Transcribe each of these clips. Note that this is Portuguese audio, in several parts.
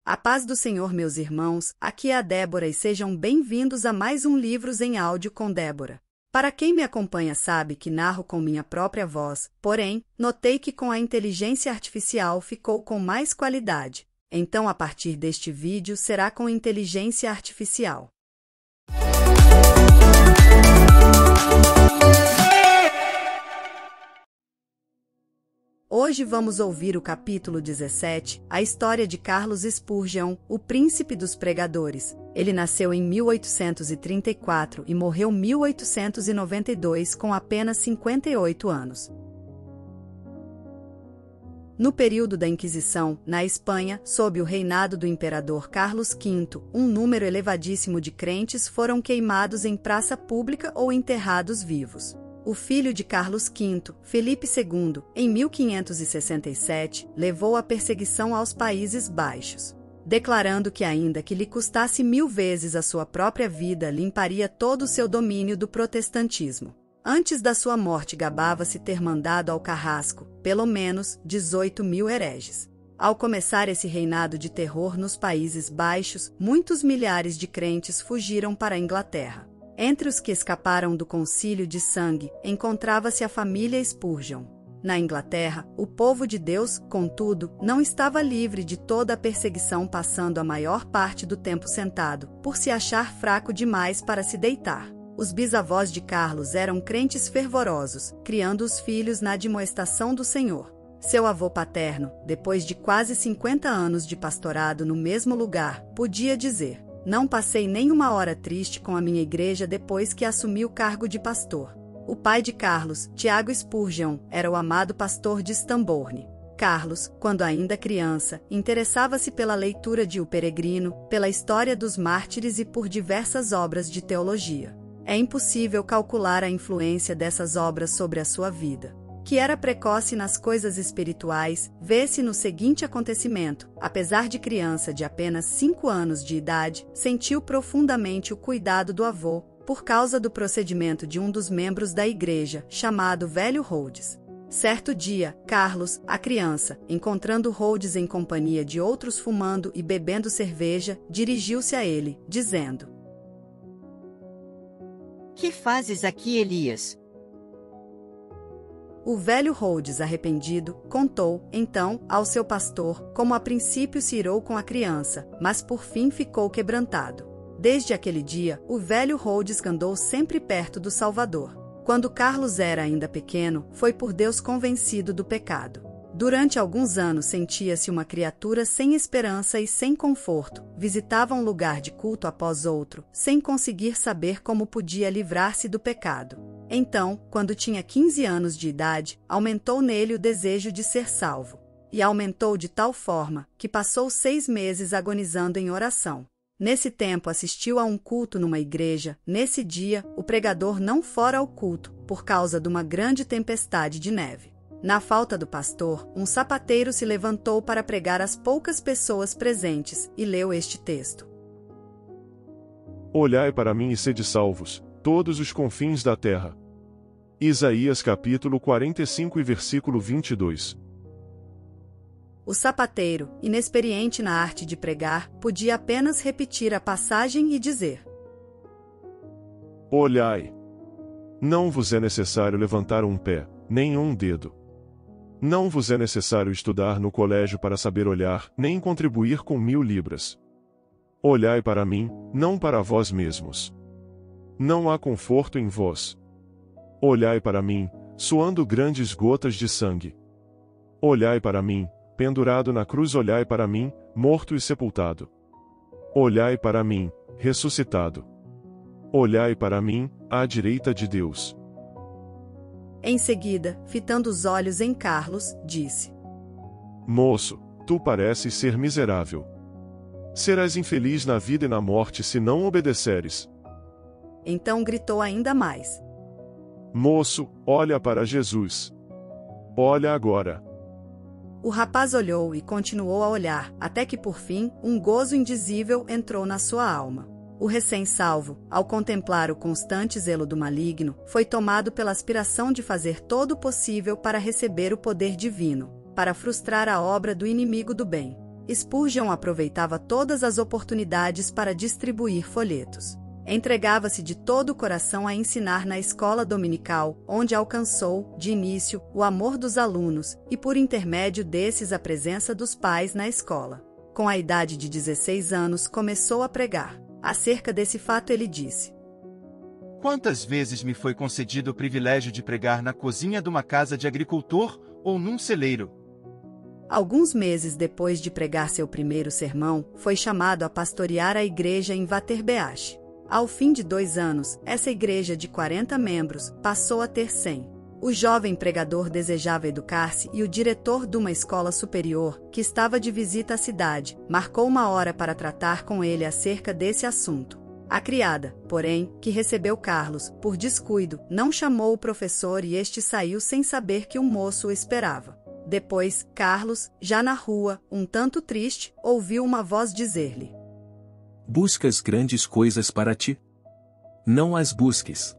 A paz do Senhor, meus irmãos, aqui é a Débora e sejam bem-vindos a mais um Livros em Áudio com Débora. Para quem me acompanha sabe que narro com minha própria voz, porém, notei que com a inteligência artificial ficou com mais qualidade. Então, a partir deste vídeo, será com inteligência artificial. Hoje vamos ouvir o capítulo 17, a história de Charles Spurgeon, o príncipe dos pregadores. Ele nasceu em 1834 e morreu em 1892 com apenas 58 anos. No período da Inquisição, na Espanha, sob o reinado do imperador Carlos V, um número elevadíssimo de crentes foram queimados em praça pública ou enterrados vivos. O filho de Carlos V, Felipe II, em 1567, levou a perseguição aos Países Baixos, declarando que ainda que lhe custasse 1000 vezes a sua própria vida, limparia todo o seu domínio do protestantismo. Antes da sua morte gabava-se ter mandado ao carrasco, pelo menos, 18.000 hereges. Ao começar esse reinado de terror nos Países Baixos, muitos milhares de crentes fugiram para a Inglaterra. Entre os que escaparam do concílio de sangue, encontrava-se a família Spurgeon. Na Inglaterra, o povo de Deus, contudo, não estava livre de toda a perseguição, passando a maior parte do tempo sentado, por se achar fraco demais para se deitar. Os bisavós de Carlos eram crentes fervorosos, criando os filhos na admoestação do Senhor. Seu avô paterno, depois de quase 50 anos de pastorado no mesmo lugar, podia dizer: "Não passei nenhuma hora triste com a minha igreja depois que assumi o cargo de pastor." O pai de Carlos, Tiago Spurgeon, era o amado pastor de Stambourne. Carlos, quando ainda criança, interessava-se pela leitura de O Peregrino, pela história dos mártires e por diversas obras de teologia. É impossível calcular a influência dessas obras sobre a sua vida. Que era precoce nas coisas espirituais, vê-se no seguinte acontecimento: apesar de criança de apenas 5 anos de idade, sentiu profundamente o cuidado do avô, por causa do procedimento de um dos membros da igreja, chamado Velho Rhodes. Certo dia, Carlos, a criança, encontrando Rhodes em companhia de outros fumando e bebendo cerveja, dirigiu-se a ele, dizendo: "Que fazes aqui, Elias?" O velho Rhodes, arrependido, contou, então, ao seu pastor, como a princípio se irou com a criança, mas por fim ficou quebrantado. Desde aquele dia, o velho Rhodes andou sempre perto do Salvador. Quando Carlos era ainda pequeno, foi por Deus convencido do pecado. Durante alguns anos sentia-se uma criatura sem esperança e sem conforto, visitava um lugar de culto após outro, sem conseguir saber como podia livrar-se do pecado. Então, quando tinha 15 anos de idade, aumentou nele o desejo de ser salvo. E aumentou de tal forma, que passou 6 meses agonizando em oração. Nesse tempo assistiu a um culto numa igreja. Nesse dia, o pregador não fora ao culto, por causa de uma grande tempestade de neve. Na falta do pastor, um sapateiro se levantou para pregar às poucas pessoas presentes, e leu este texto: "Olhai para mim e sede salvos, todos os confins da terra." Isaías capítulo 45 e versículo 22. O sapateiro, inexperiente na arte de pregar, podia apenas repetir a passagem e dizer: "Olhai. Não vos é necessário levantar um pé, nem um dedo. Não vos é necessário estudar no colégio para saber olhar, nem contribuir com 1000 libras. Olhai para mim, não para vós mesmos. Não há conforto em vós. Olhai para mim, suando grandes gotas de sangue. Olhai para mim, pendurado na cruz. Olhai para mim, morto e sepultado. Olhai para mim, ressuscitado. Olhai para mim, à direita de Deus." Em seguida, fitando os olhos em Carlos, disse: "Moço, tu pareces ser miserável. Serás infeliz na vida e na morte se não obedeceres." Então gritou ainda mais: "Moço, olha para Jesus. Olha agora." O rapaz olhou e continuou a olhar, até que por fim, um gozo indizível entrou na sua alma. O recém-salvo, ao contemplar o constante zelo do maligno, foi tomado pela aspiração de fazer todo o possível para receber o poder divino, para frustrar a obra do inimigo do bem. Spurgeon aproveitava todas as oportunidades para distribuir folhetos. Entregava-se de todo o coração a ensinar na escola dominical, onde alcançou, de início, o amor dos alunos, e por intermédio desses a presença dos pais na escola. Com a idade de 16 anos começou a pregar. Acerca desse fato ele disse: Quantas vezes me foi concedido o privilégio de pregar na cozinha de uma casa de agricultor ou num celeiro? Alguns meses depois de pregar seu primeiro sermão, foi chamado a pastorear a igreja em Waterbeach. Ao fim de 2 anos, essa igreja de 40 membros passou a ter 100. O jovem pregador desejava educar-se e o diretor de uma escola superior, que estava de visita à cidade, marcou uma hora para tratar com ele acerca desse assunto. A criada, porém, que recebeu Carlos, por descuido, não chamou o professor e este saiu sem saber que o moço o esperava. Depois, Carlos, já na rua, um tanto triste, ouviu uma voz dizer-lhe: Buscas grandes coisas para ti? Não as busques.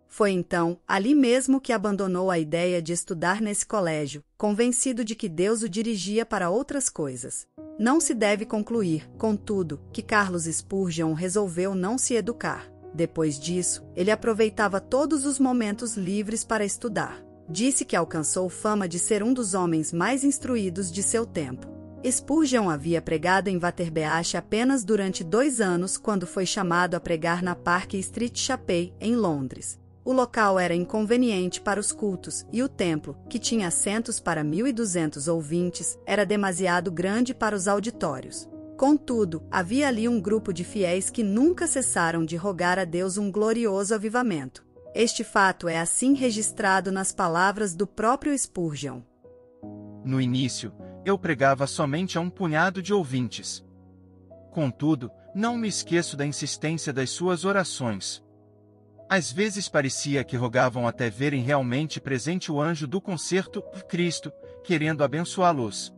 Foi então, ali mesmo que abandonou a ideia de estudar nesse colégio, convencido de que Deus o dirigia para outras coisas. Não se deve concluir, contudo, que Carlos Spurgeon resolveu não se educar. Depois disso, ele aproveitava todos os momentos livres para estudar. Disse que alcançou fama de ser um dos homens mais instruídos de seu tempo. Spurgeon havia pregado em Waterbeach apenas durante 2 anos quando foi chamado a pregar na Park Street Chapel, em Londres. O local era inconveniente para os cultos, e o templo, que tinha assentos para 1.200 ouvintes, era demasiado grande para os auditórios. Contudo, havia ali um grupo de fiéis que nunca cessaram de rogar a Deus um glorioso avivamento. Este fato é assim registrado nas palavras do próprio Spurgeon. No início, eu pregava somente a um punhado de ouvintes. Contudo, não me esqueço da insistência das suas orações. Às vezes parecia que rogavam até verem realmente presente o anjo do concerto, Cristo, querendo abençoá-los.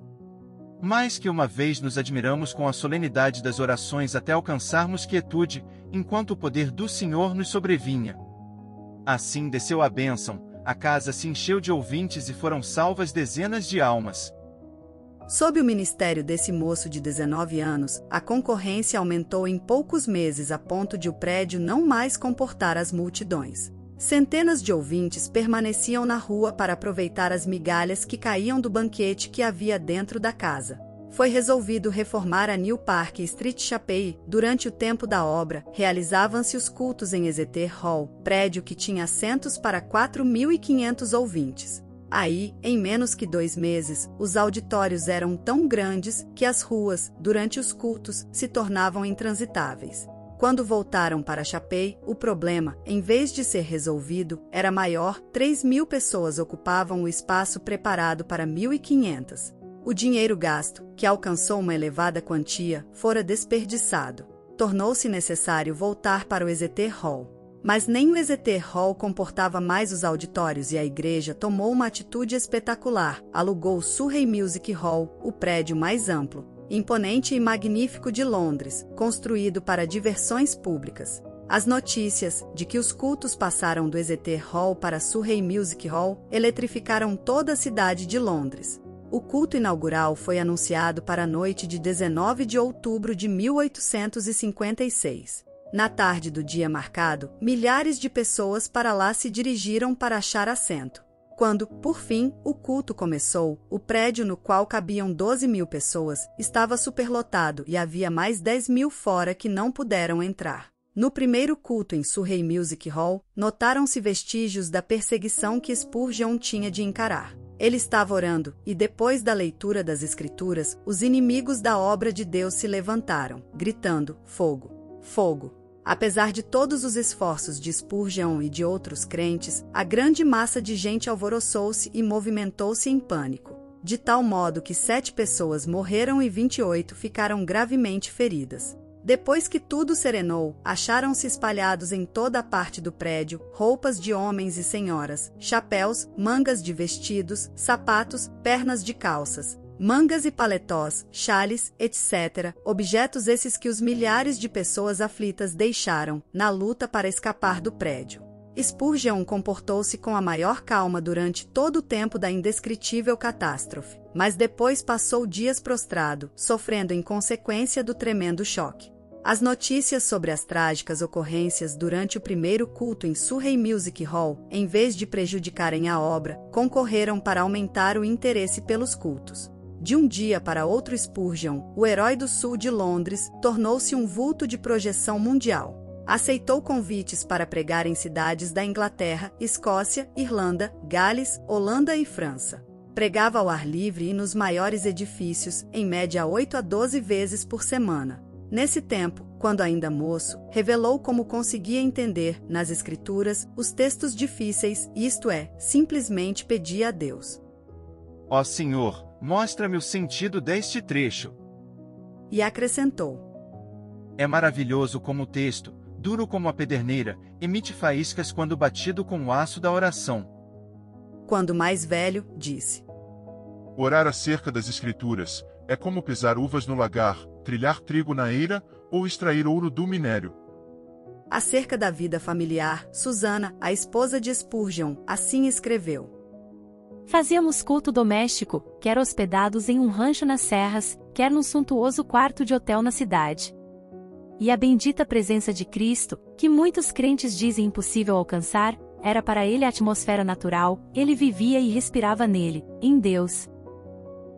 Mais que uma vez nos admiramos com a solenidade das orações até alcançarmos quietude, enquanto o poder do Senhor nos sobrevinha. Assim desceu a bênção, a casa se encheu de ouvintes e foram salvas dezenas de almas. Sob o ministério desse moço de 19 anos, a concorrência aumentou em poucos meses a ponto de o prédio não mais comportar as multidões. Centenas de ouvintes permaneciam na rua para aproveitar as migalhas que caíam do banquete que havia dentro da casa. Foi resolvido reformar a New Park Street Chapel. Durante o tempo da obra, realizavam-se os cultos em Exeter Hall, prédio que tinha assentos para 4.500 ouvintes. Aí, em menos que 2 meses, os auditórios eram tão grandes que as ruas, durante os cultos, se tornavam intransitáveis. Quando voltaram para Chapel, o problema, em vez de ser resolvido, era maior. 3.000 pessoas ocupavam o espaço preparado para 1.500. O dinheiro gasto, que alcançou uma elevada quantia, fora desperdiçado. Tornou-se necessário voltar para o Exeter Hall. Mas nem o Exeter Hall comportava mais os auditórios e a igreja tomou uma atitude espetacular. Alugou o Surrey Music Hall, o prédio mais amplo, imponente e magnífico de Londres, construído para diversões públicas. As notícias de que os cultos passaram do Exeter Hall para Surrey Music Hall eletrificaram toda a cidade de Londres. O culto inaugural foi anunciado para a noite de 19 de outubro de 1856. Na tarde do dia marcado, milhares de pessoas para lá se dirigiram para achar assento. Quando, por fim, o culto começou, o prédio no qual cabiam 12.000 pessoas estava superlotado e havia mais 10.000 fora que não puderam entrar. No primeiro culto em Surrey Music Hall, notaram-se vestígios da perseguição que Spurgeon tinha de encarar. Ele estava orando, e depois da leitura das Escrituras, os inimigos da obra de Deus se levantaram, gritando: fogo! Fogo! Apesar de todos os esforços de Spurgeon e de outros crentes, a grande massa de gente alvoroçou-se e movimentou-se em pânico, de tal modo que 7 pessoas morreram e 28 ficaram gravemente feridas. Depois que tudo serenou, acharam-se espalhados em toda a parte do prédio roupas de homens e senhoras, chapéus, mangas de vestidos, sapatos, pernas de calças, mangas e paletós, chales, etc., objetos esses que os milhares de pessoas aflitas deixaram, na luta para escapar do prédio. Spurgeon comportou-se com a maior calma durante todo o tempo da indescritível catástrofe, mas depois passou dias prostrado, sofrendo em consequência do tremendo choque. As notícias sobre as trágicas ocorrências durante o primeiro culto em Surrey Music Hall, em vez de prejudicarem a obra, concorreram para aumentar o interesse pelos cultos. De um dia para outro, Spurgeon, o herói do sul de Londres, tornou-se um vulto de projeção mundial. Aceitou convites para pregar em cidades da Inglaterra, Escócia, Irlanda, Gales, Holanda e França. Pregava ao ar livre e nos maiores edifícios, em média 8 a 12 vezes por semana. Nesse tempo, quando ainda moço, revelou como conseguia entender, nas Escrituras, os textos difíceis, isto é, simplesmente pedia a Deus: Ó Senhor, mostra-me o sentido deste trecho. E acrescentou: É maravilhoso como o texto, duro como a pederneira, emite faíscas quando batido com o aço da oração. Quando mais velho, disse: Orar acerca das Escrituras é como pisar uvas no lagar, trilhar trigo na eira ou extrair ouro do minério. Acerca da vida familiar, Susana, a esposa de Spurgeon, assim escreveu: Fazíamos culto doméstico, quer hospedados em um rancho nas serras, quer num suntuoso quarto de hotel na cidade. E a bendita presença de Cristo, que muitos crentes dizem impossível alcançar, era para ele a atmosfera natural, ele vivia e respirava nele, em Deus.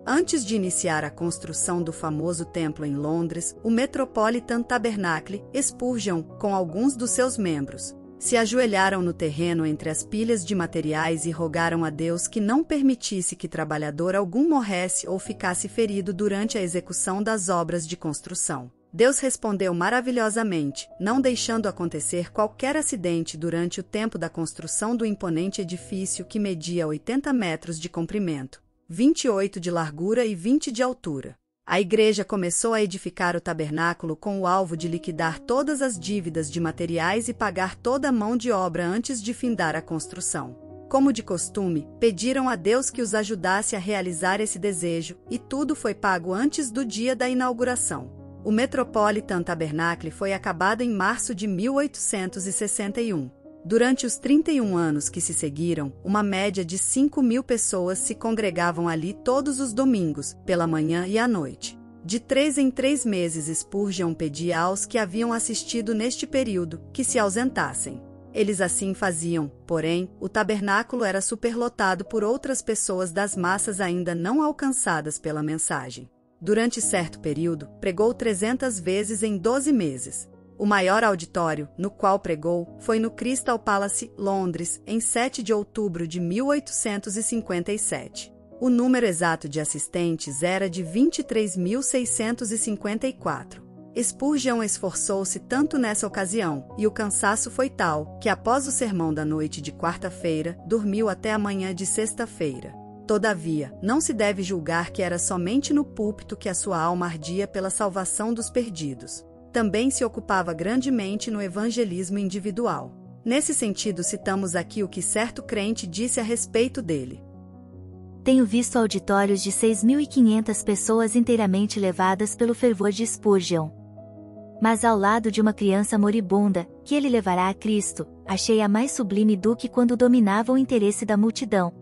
Antes de iniciar a construção do famoso templo em Londres, o Metropolitan Tabernacle, Spurgeon, com alguns dos seus membros, se ajoelharam no terreno entre as pilhas de materiais e rogaram a Deus que não permitisse que trabalhador algum morresse ou ficasse ferido durante a execução das obras de construção. Deus respondeu maravilhosamente, não deixando acontecer qualquer acidente durante o tempo da construção do imponente edifício que media 80 metros de comprimento, 28 de largura e 20 de altura. A igreja começou a edificar o tabernáculo com o alvo de liquidar todas as dívidas de materiais e pagar toda a mão de obra antes de findar a construção. Como de costume, pediram a Deus que os ajudasse a realizar esse desejo, e tudo foi pago antes do dia da inauguração. O Metropolitan Tabernacle foi acabado em março de 1861. Durante os 31 anos que se seguiram, uma média de 5.000 pessoas se congregavam ali todos os domingos, pela manhã e à noite. De 3 em 3 meses, Spurgeon pedia aos que haviam assistido neste período que se ausentassem. Eles assim faziam, porém, o tabernáculo era superlotado por outras pessoas das massas ainda não alcançadas pela mensagem. Durante certo período, pregou 300 vezes em 12 meses. O maior auditório, no qual pregou, foi no Crystal Palace, Londres, em 7 de outubro de 1857. O número exato de assistentes era de 23.654. Spurgeon esforçou-se tanto nessa ocasião, e o cansaço foi tal, que após o sermão da noite de quarta-feira, dormiu até a manhã de sexta-feira. Todavia, não se deve julgar que era somente no púlpito que a sua alma ardia pela salvação dos perdidos. Também se ocupava grandemente no evangelismo individual. Nesse sentido, citamos aqui o que certo crente disse a respeito dele: Tenho visto auditórios de 6.500 pessoas inteiramente levadas pelo fervor de Spurgeon. Mas ao lado de uma criança moribunda, que ele levará a Cristo, achei-a mais sublime do que quando dominava o interesse da multidão.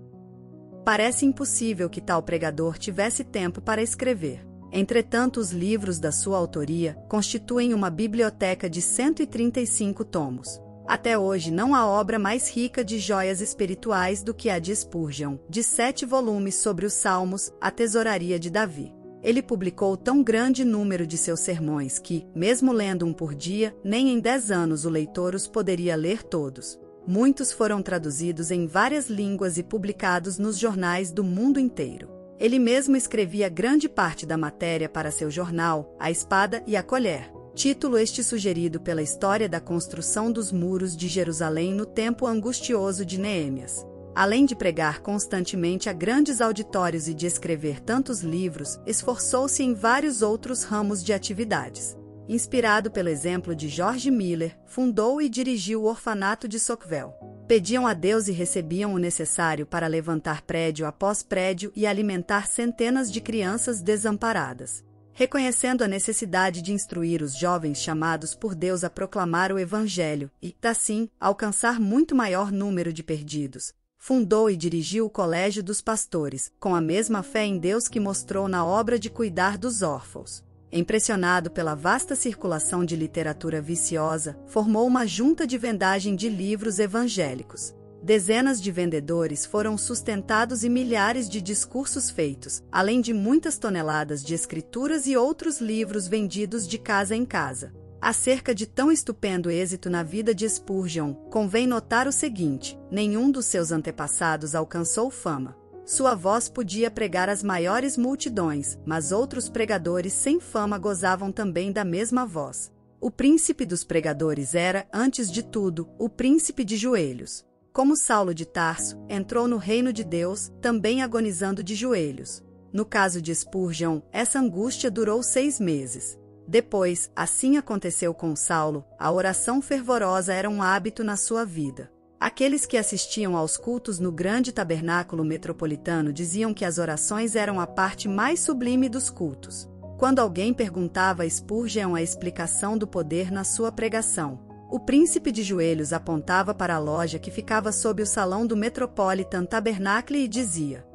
Parece impossível que tal pregador tivesse tempo para escrever. Entretanto, os livros da sua autoria constituem uma biblioteca de 135 tomos. Até hoje não há obra mais rica de joias espirituais do que a de Spurgeon, de 7 volumes sobre os Salmos, a tesouraria de Davi. Ele publicou tão grande número de seus sermões que, mesmo lendo um por dia, nem em 10 anos o leitor os poderia ler todos. Muitos foram traduzidos em várias línguas e publicados nos jornais do mundo inteiro. Ele mesmo escrevia grande parte da matéria para seu jornal, A Espada e a Colher, título este sugerido pela história da construção dos muros de Jerusalém no tempo angustioso de Neemias. Além de pregar constantemente a grandes auditórios e de escrever tantos livros, esforçou-se em vários outros ramos de atividades. Inspirado pelo exemplo de George Miller, fundou e dirigiu o orfanato de Saukville. Pediam a Deus e recebiam o necessário para levantar prédio após prédio e alimentar centenas de crianças desamparadas. reconhecendo a necessidade de instruir os jovens chamados por Deus a proclamar o Evangelho e, assim, alcançar muito maior número de perdidos. Fundou e dirigiu o Colégio dos Pastores, com a mesma fé em Deus que mostrou na obra de cuidar dos órfãos. Impressionado pela vasta circulação de literatura viciosa, formou uma junta de vendagem de livros evangélicos. Dezenas de vendedores foram sustentados e milhares de discursos feitos, além de muitas toneladas de escrituras e outros livros vendidos de casa em casa. Acerca de tão estupendo êxito na vida de Spurgeon, convém notar o seguinte: nenhum dos seus antepassados alcançou fama. Sua voz podia pregar às maiores multidões, mas outros pregadores sem fama gozavam também da mesma voz. O príncipe dos pregadores era, antes de tudo, o príncipe de joelhos. Como Saulo de Tarso, entrou no reino de Deus, também agonizando de joelhos. No caso de Spurgeon, essa angústia durou 6 meses. Depois, assim aconteceu com Saulo, a oração fervorosa era um hábito na sua vida. Aqueles que assistiam aos cultos no grande tabernáculo metropolitano diziam que as orações eram a parte mais sublime dos cultos. Quando alguém perguntava a Spurgeon a explicação do poder na sua pregação, o príncipe de joelhos apontava para a loja que ficava sob o salão do Metropolitan Tabernacle e dizia: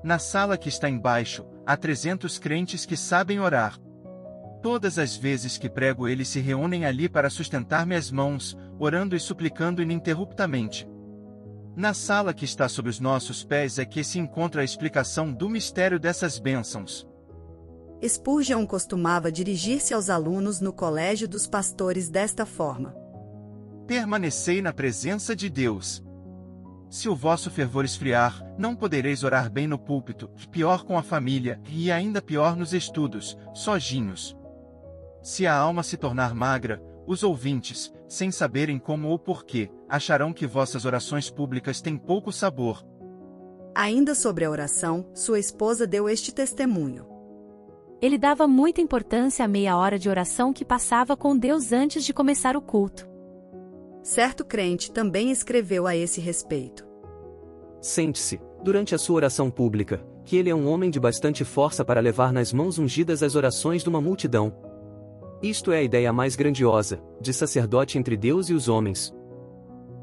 Na sala que está embaixo, há 300 crentes que sabem orar. Todas as vezes que prego eles se reúnem ali para sustentar minhas mãos, orando e suplicando ininterruptamente. Na sala que está sob os nossos pés é que se encontra a explicação do mistério dessas bênçãos. Spurgeon costumava dirigir-se aos alunos no Colégio dos Pastores desta forma: Permanecei na presença de Deus. Se o vosso fervor esfriar, não podereis orar bem no púlpito, pior com a família, e ainda pior nos estudos, sozinhos. Se a alma se tornar magra, os ouvintes, sem saberem como ou porquê, acharão que vossas orações públicas têm pouco sabor. Ainda sobre a oração, sua esposa deu este testemunho: Ele dava muita importância à meia hora de oração que passava com Deus antes de começar o culto. Certo crente também escreveu a esse respeito: Sente-se, durante a sua oração pública, que ele é um homem de bastante força para levar nas mãos ungidas as orações de uma multidão. Isto é a ideia mais grandiosa, de sacerdote entre Deus e os homens.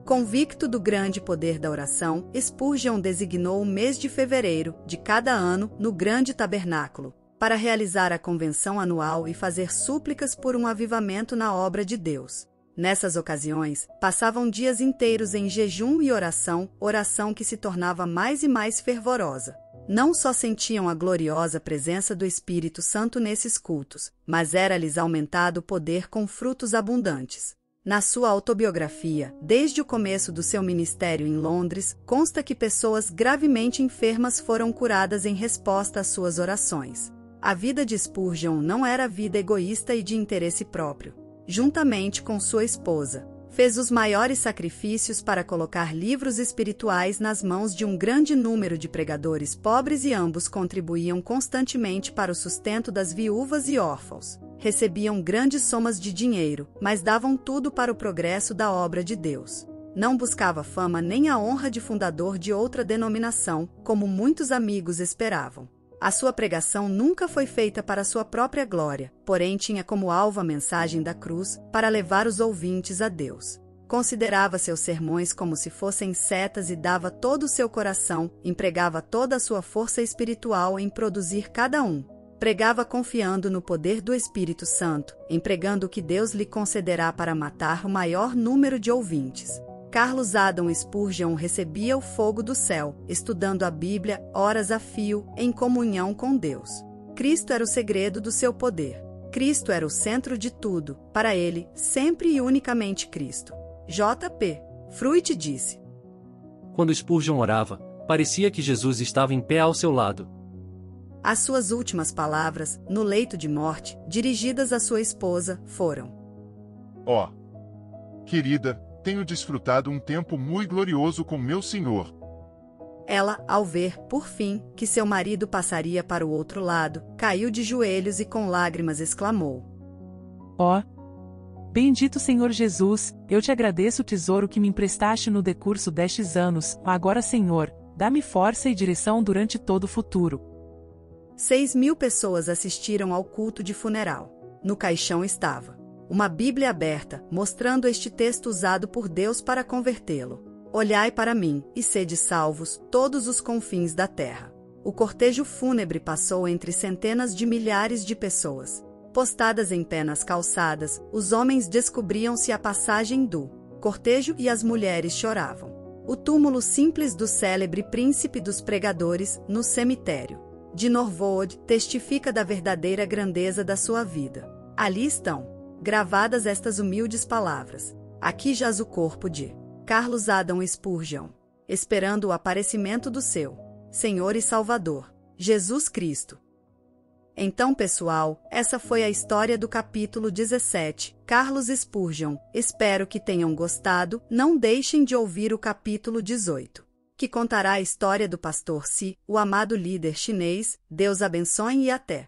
Convicto do grande poder da oração, Spurgeon designou o mês de fevereiro, de cada ano, no grande tabernáculo, para realizar a convenção anual e fazer súplicas por um avivamento na obra de Deus. Nessas ocasiões, passavam dias inteiros em jejum e oração que se tornava mais e mais fervorosa. Não só sentiam a gloriosa presença do Espírito Santo nesses cultos, mas era-lhes aumentado o poder com frutos abundantes. Na sua autobiografia, desde o começo do seu ministério em Londres, consta que pessoas gravemente enfermas foram curadas em resposta às suas orações. A vida de Spurgeon não era vida egoísta e de interesse próprio. Juntamente com sua esposa, fez os maiores sacrifícios para colocar livros espirituais nas mãos de um grande número de pregadores pobres e ambos contribuíam constantemente para o sustento das viúvas e órfãos. Recebiam grandes somas de dinheiro, mas davam tudo para o progresso da obra de Deus. Não buscava fama nem a honra de fundador de outra denominação, como muitos amigos esperavam. A sua pregação nunca foi feita para sua própria glória, porém tinha como alvo a mensagem da cruz, para levar os ouvintes a Deus. Considerava seus sermões como se fossem setas e dava todo o seu coração, empregava toda a sua força espiritual em produzir cada um. Pregava confiando no poder do Espírito Santo, empregando o que Deus lhe concederá para matar o maior número de ouvintes. Charles Haddon Spurgeon recebia o fogo do céu, estudando a Bíblia, horas a fio, em comunhão com Deus. Cristo era o segredo do seu poder. Cristo era o centro de tudo, para ele, sempre e unicamente Cristo. J.P. Fruit disse: Quando Spurgeon orava, parecia que Jesus estava em pé ao seu lado. As suas últimas palavras, no leito de morte, dirigidas à sua esposa, foram: Ó, querida, tenho desfrutado um tempo muito glorioso com meu Senhor. Ela, ao ver, por fim, que seu marido passaria para o outro lado, caiu de joelhos e com lágrimas exclamou: Ó, bendito Senhor Jesus, eu te agradeço o tesouro que me emprestaste no decurso destes anos. Agora, Senhor, dá-me força e direção durante todo o futuro. 6.000 pessoas assistiram ao culto de funeral. No caixão estava uma Bíblia aberta, mostrando este texto usado por Deus para convertê-lo. Olhai para mim, e sede salvos, todos os confins da terra. O cortejo fúnebre passou entre centenas de milhares de pessoas. Postadas em pé nas calçadas, os homens descobriam-se a passagem do cortejo e as mulheres choravam. O túmulo simples do célebre príncipe dos pregadores, no cemitério de Norwood, testifica da verdadeira grandeza da sua vida. Ali estão gravadas estas humildes palavras: aqui jaz o corpo de Carlos Adam Spurgeon, esperando o aparecimento do seu Senhor e Salvador, Jesus Cristo. Então, pessoal, essa foi a história do capítulo 17, Carlos Spurgeon. Espero que tenham gostado. Não deixem de ouvir o capítulo 18, que contará a história do pastor Si, o amado líder chinês. Deus abençoe e até!